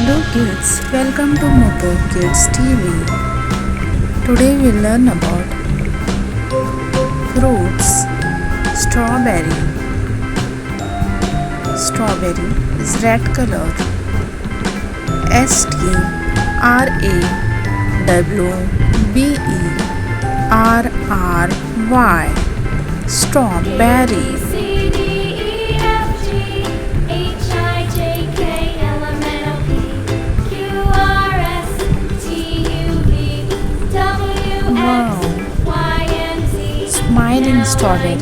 Hello kids, welcome to Moto Kids TV. Today we learn about fruits. Strawberry. Strawberry is red color. Strawberry. Strawberry. Wow. Smiling strawberry.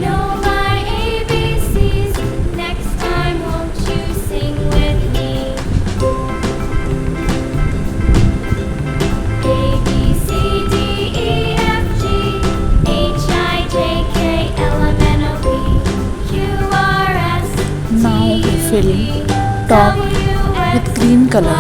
Now we fill top with green color.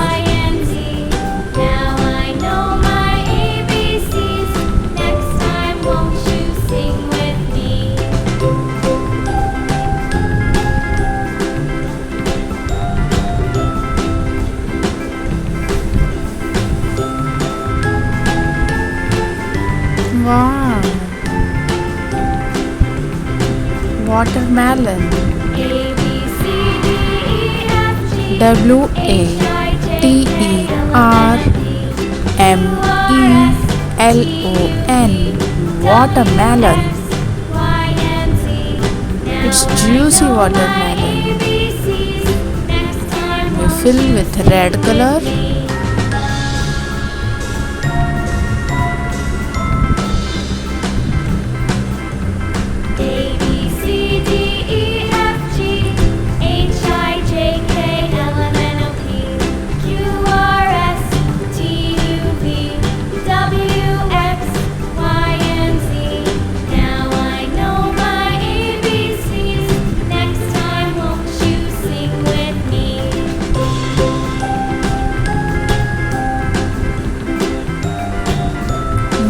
Wow! Watermelon. Watermelon. Watermelon. It's juicy watermelon. We fill with red color.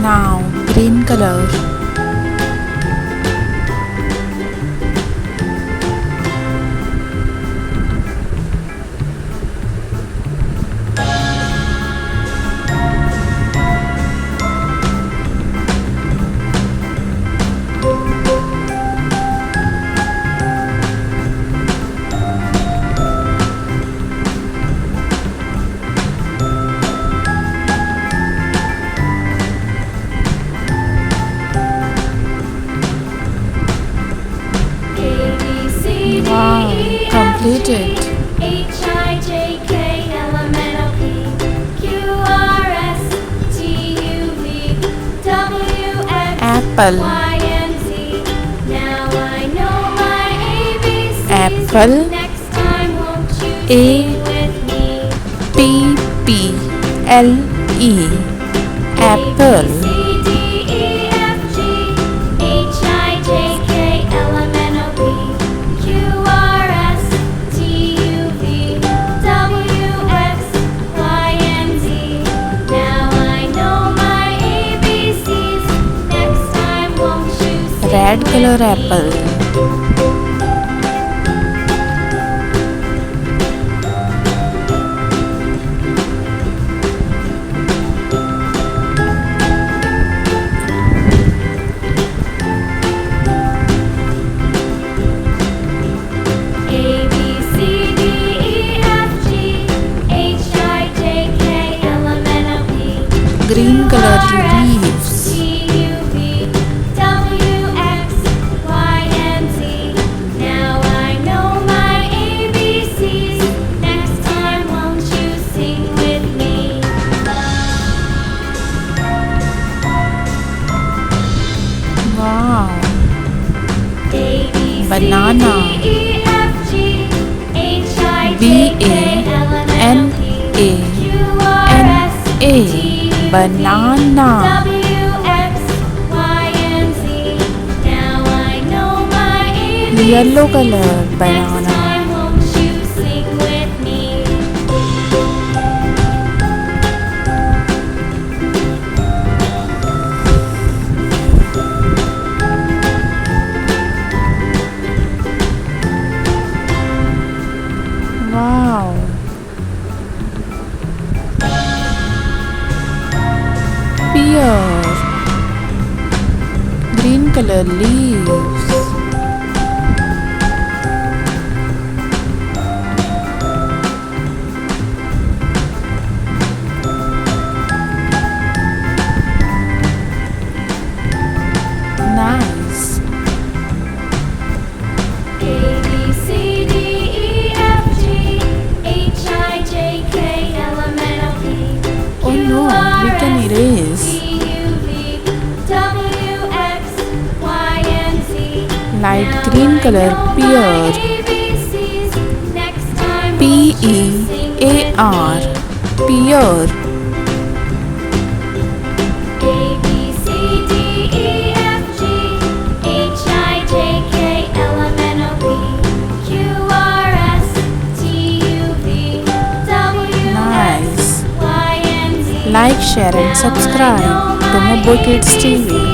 Now green color. Wow, completed. Apple. Apple. Apple. Apple. Red color apple. Green color leaves. Wow. Banana. Banana. Banana. Yellow color banana. Wow. pear. Green color leaves. Nice. A B C D E F G H I J K L M N O P Oh no, we can erase. Q R S T U V W X Y and Z. Light Now green I color know pear. my ABCs. Next time P won't you E sing A with R. me? Pear. A B C D E F G H I J K L M N O P Q R S T U V W Nice. X Y and Z. Like, share and subscribe to Mobo Kids TV.